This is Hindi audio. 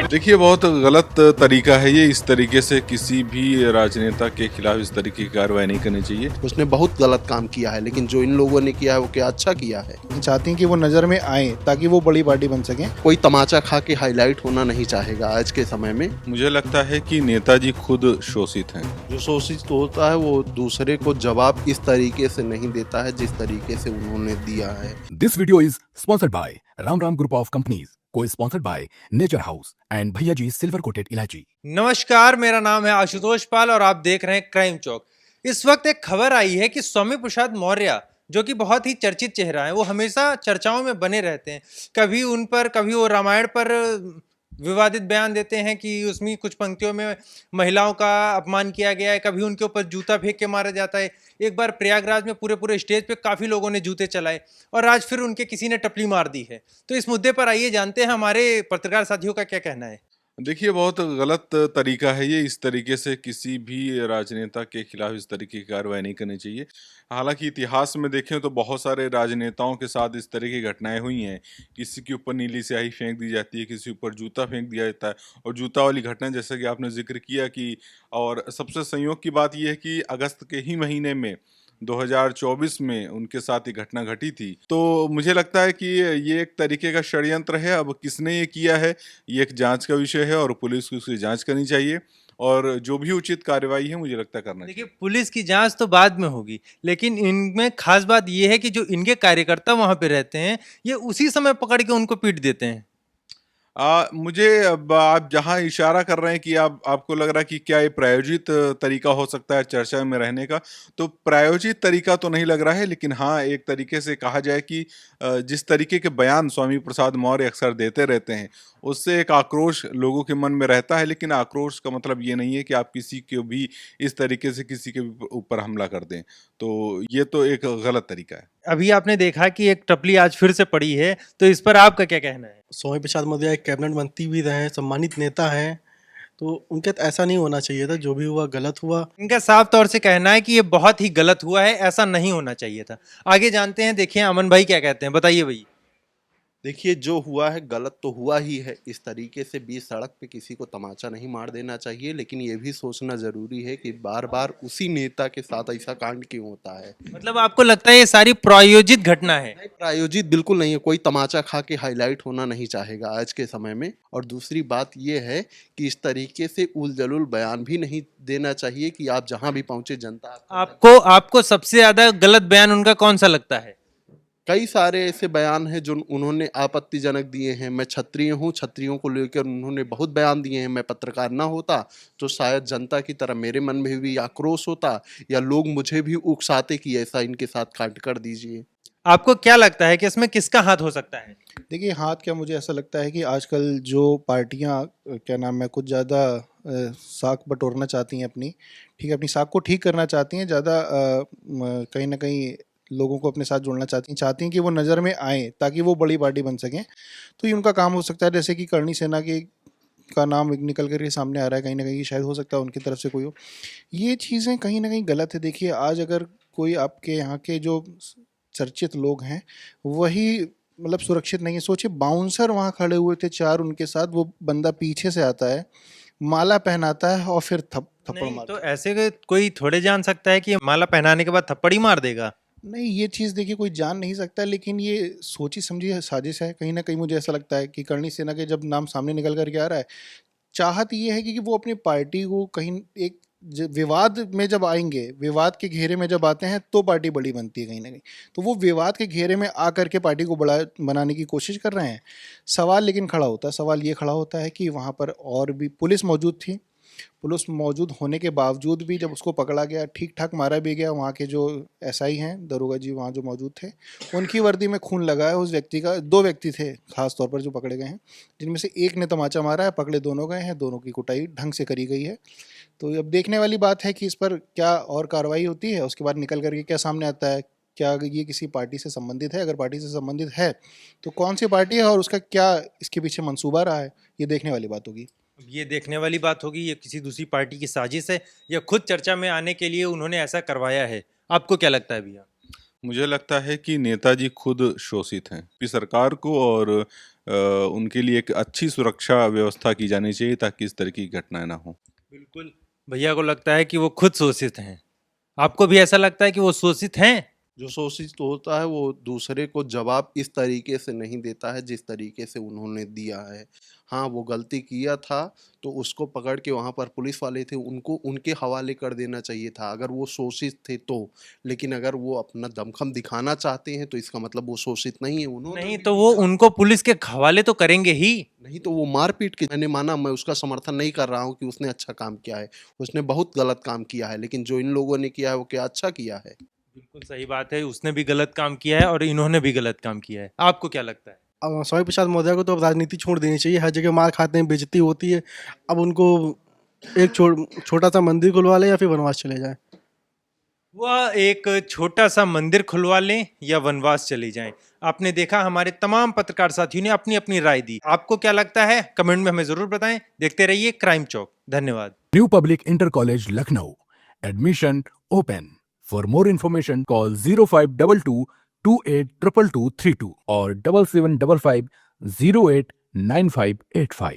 देखिए, बहुत गलत तरीका है ये। इस तरीके से किसी भी राजनेता के खिलाफ इस तरीके की कार्रवाई नहीं करनी चाहिए। उसने बहुत गलत काम किया है, लेकिन जो इन लोगों ने किया है वो क्या अच्छा किया है। चाहती हैं कि वो नज़र में आए ताकि वो बड़ी पार्टी बन सकें। कोई तमाचा खा के हाईलाइट होना नहीं चाहेगा आज के समय में। मुझे लगता है कि नेताजी खुद शोषित हैं। जो शोषित होता है वो दूसरे को जवाब इस तरीके से नहीं देता है जिस तरीके से उन्होंने दिया है। This video is sponsored by Ram Ram Group of Companies, co-sponsored by Nature House and Bhaiya Ji Silver Coated Ilaichi। नमस्कार, मेरा नाम है आशुतोष पाल और आप देख रहे हैं क्राइम चौक। इस वक्त एक खबर आई है कि स्वामी प्रसाद मौर्य जो कि बहुत ही चर्चित चेहरा है, वो हमेशा चर्चाओं में बने रहते हैं। कभी उन पर, कभी वो रामायण पर विवादित बयान देते हैं कि उसमें कुछ पंक्तियों में महिलाओं का अपमान किया गया है, कभी उनके ऊपर जूता फेंक के मारा जाता है। एक बार प्रयागराज में पूरे स्टेज पे काफ़ी लोगों ने जूते चलाए और आज फिर उनके किसी ने टपली मार दी है। तो इस मुद्दे पर आइए जानते हैं हमारे पत्रकार साथियों का क्या कहना है। देखिए, बहुत गलत तरीका है ये। इस तरीके से किसी भी राजनेता के खिलाफ इस तरीके की कार्रवाई नहीं करनी चाहिए। हालांकि इतिहास में देखें तो बहुत सारे राजनेताओं के साथ इस तरह की घटनाएं हुई हैं। किसी के ऊपर नीली स्याही फेंक दी जाती है, किसी ऊपर जूता फेंक दिया जाता है। और जूता वाली घटना जैसा कि आपने जिक्र किया कि, और सबसे संयोग की बात यह है कि अगस्त के ही महीने में 2024 में उनके साथ ये घटना घटी थी। तो मुझे लगता है कि ये एक तरीके का षड्यंत्र है। अब किसने ये किया है, ये एक जांच का विषय है और पुलिस को उसकी जांच करनी चाहिए और जो भी उचित कार्रवाई है मुझे लगता है करना चाहिए। देखिए, पुलिस की जांच तो बाद में होगी, लेकिन इनमें खास बात यह है कि जो इनके कार्यकर्ता वहां पे रहते हैं, ये उसी समय पकड़ के उनको पीट देते हैं। मुझे अब आप जहाँ इशारा कर रहे हैं कि आपको लग रहा है कि क्या ये प्रायोजित तरीका हो सकता है चर्चा में रहने का, तो प्रायोजित तरीका तो नहीं लग रहा है। लेकिन हाँ, एक तरीके से कहा जाए कि जिस तरीके के बयान स्वामी प्रसाद मौर्य अक्सर देते रहते हैं, उससे एक आक्रोश लोगों के मन में रहता है। लेकिन आक्रोश का मतलब ये नहीं है कि आप किसी को भी इस तरीके से किसी के ऊपर हमला कर दें। तो ये तो एक गलत तरीका है। अभी आपने देखा कि एक टपली आज फिर से पड़ी है, तो इस पर आपका क्या कहना है? स्वामी प्रसाद मौर्य एक कैबिनेट मंत्री भी रहे हैं, सम्मानित नेता हैं, तो उनके तो ऐसा नहीं होना चाहिए था। जो भी हुआ गलत हुआ। इनका साफ तौर से कहना है कि ये बहुत ही गलत हुआ है, ऐसा नहीं होना चाहिए था। आगे जानते हैं, देखिए अमन भाई क्या कहते हैं, बताइए भाई। देखिए, जो हुआ है गलत तो हुआ ही है। इस तरीके से बीच सड़क पे किसी को तमाचा नहीं मार देना चाहिए, लेकिन ये भी सोचना जरूरी है कि बार बार उसी नेता के साथ ऐसा कांड क्यों होता है। मतलब आपको लगता है ये सारी प्रायोजित घटना है? नहीं, प्रायोजित बिल्कुल नहीं है। कोई तमाचा खा के हाईलाइट होना नहीं चाहेगा आज के समय में। और दूसरी बात यह है कि इस तरीके से उल जलूल बयान भी नहीं देना चाहिए कि आप जहां भी पहुंचे जनता आपको सबसे ज्यादा गलत बयान उनका कौन सा लगता है? कई सारे ऐसे बयान हैं जो उन्होंने आपत्तिजनक दिए हैं। मैं क्षत्रिय हूँ, क्षत्रियों को लेकर उन्होंने बहुत बयान दिए हैं। मैं पत्रकार ना होता तो शायद जनता की तरह मेरे मन में भी आक्रोश होता या लोग मुझे भी उकसाते कि ऐसा इनके साथ कांड कर दीजिए। आपको क्या लगता है कि इसमें किसका हाथ हो सकता है? देखिए, हाथ क्या, मुझे ऐसा लगता है कि आजकल जो पार्टियां क्या नाम है, कुछ ज़्यादा साख बटोरना चाहती हैं अपनी, ठीक है, अपनी साख को ठीक करना चाहती हैं, ज़्यादा कहीं ना कहीं लोगों को अपने साथ जोड़ना चाहती हैं कि वो नज़र में आए ताकि वो बड़ी पार्टी बन सकें। तो ये उनका काम हो सकता है। जैसे कि करणी सेना के का नाम निकल कर के सामने आ रहा है, कहीं ना कहीं शायद हो सकता है उनकी तरफ से कोई हो। ये चीज़ें कहीं ना कहीं गलत है। देखिए, आज अगर कोई आपके यहाँ के जो चर्चित लोग हैं वही मतलब सुरक्षित नहीं है। सोचिए, बाउंसर वहाँ खड़े हुए थे 4 उनके साथ, वो बंदा पीछे से आता है, माला पहनाता है और फिर थप्पड़ नहीं, मारता तो ऐसे कोई थोड़े जान सकता है कि ये माला पहनाने के बाद थप्पड़ ही मार देगा? नहीं, ये चीज़ देखिए कोई जान नहीं सकता, लेकिन ये सोची समझी साजिश है। कहीं ना कहीं मुझे ऐसा लगता है कि करणी सेना के जब नाम सामने निकल करके आ रहा है, चाहत ये है कि वो अपनी पार्टी को कहीं एक विवाद में जब आएंगे, विवाद के घेरे में जब आते हैं तो पार्टी बड़ी बनती है कहीं ना कहीं। तो वो विवाद के घेरे में आ करके पार्टी को बड़ा बनाने की कोशिश कर रहे हैं। सवाल लेकिन खड़ा होता है, सवाल ये खड़ा होता है कि वहाँ पर और भी पुलिस मौजूद थी। पुलिस मौजूद होने के बावजूद भी जब उसको पकड़ा गया, ठीक ठाक मारा भी गया, वहाँ के जो एसआई हैं, दरोगा जी वहाँ जो मौजूद थे, उनकी वर्दी में खून लगा है उस व्यक्ति का। 2 व्यक्ति थे खास तौर पर जो पकड़े गए हैं, जिनमें से एक ने तमाचा मारा है, पकड़े दोनों गए हैं, दोनों की कुटाई ढंग से करी गई है। तो अब देखने वाली बात है कि इस पर क्या और कार्रवाई होती है, उसके बाद निकल करके क्या सामने आता है। क्या ये किसी पार्टी से संबंधित है? अगर पार्टी से संबंधित है तो कौन सी पार्टी है और उसका क्या इसके पीछे मंसूबा रहा है, ये देखने वाली बात होगी। ये देखने वाली बात होगी ये किसी दूसरी पार्टी की साजिश है या खुद चर्चा में आने के लिए उन्होंने ऐसा करवाया है। आपको क्या लगता है भैया? मुझे लगता है कि नेताजी खुद शोषित हैं। कि सरकार को और उनके लिए एक अच्छी सुरक्षा व्यवस्था की जानी चाहिए ताकि इस तरह की घटनाएं ना हो। बिल्कुल, भैया को लगता है कि वो खुद शोषित हैं। आपको भी ऐसा लगता है कि वो शोषित हैं? जो शोषित होता है वो दूसरे को जवाब इस तरीके से नहीं देता है जिस तरीके से उन्होंने दिया है। हाँ, वो गलती किया था तो उसको पकड़ के वहाँ पर पुलिस वाले थे उनको उनके हवाले कर देना चाहिए था अगर वो शोषित थे तो। लेकिन अगर वो अपना दमखम दिखाना चाहते हैं तो इसका मतलब वो शोषित नहीं है। उन्होंने नहीं भी तो वो किया। उनको पुलिस के हवाले तो करेंगे ही। नहीं तो वो मारपीट के मैंने माना मैं उसका समर्थन नहीं कर रहा हूँ कि उसने अच्छा काम किया है। उसने बहुत गलत काम किया है लेकिन जो इन लोगों ने किया है वो क्या अच्छा किया है? बिल्कुल सही बात है, उसने भी गलत काम किया है और इन्होंने भी गलत काम किया है। आपको क्या लगता है? स्वामी प्रसाद मौर्य को तो अब राजनीति छोड़ देनी चाहिए। हर जगह मार खाते हैं, बेइज्जती होती है। अब उनको एक छोटा सा मंदिर खुलवा ले या फिर वनवास चले जाए। वह एक छोटा सा मंदिर खुलवा लें या वनवास चले जाएं। आपने देखा, हमारे तमाम पत्रकार साथियों ने अपनी अपनी राय दी। आपको क्या लगता है कमेंट में हमें जरूर बताएं। देखते रहिए क्राइम चौक। धन्यवाद। New public inter college Lucknow, admission open. For more information call 0522 282232 और 7755 089585।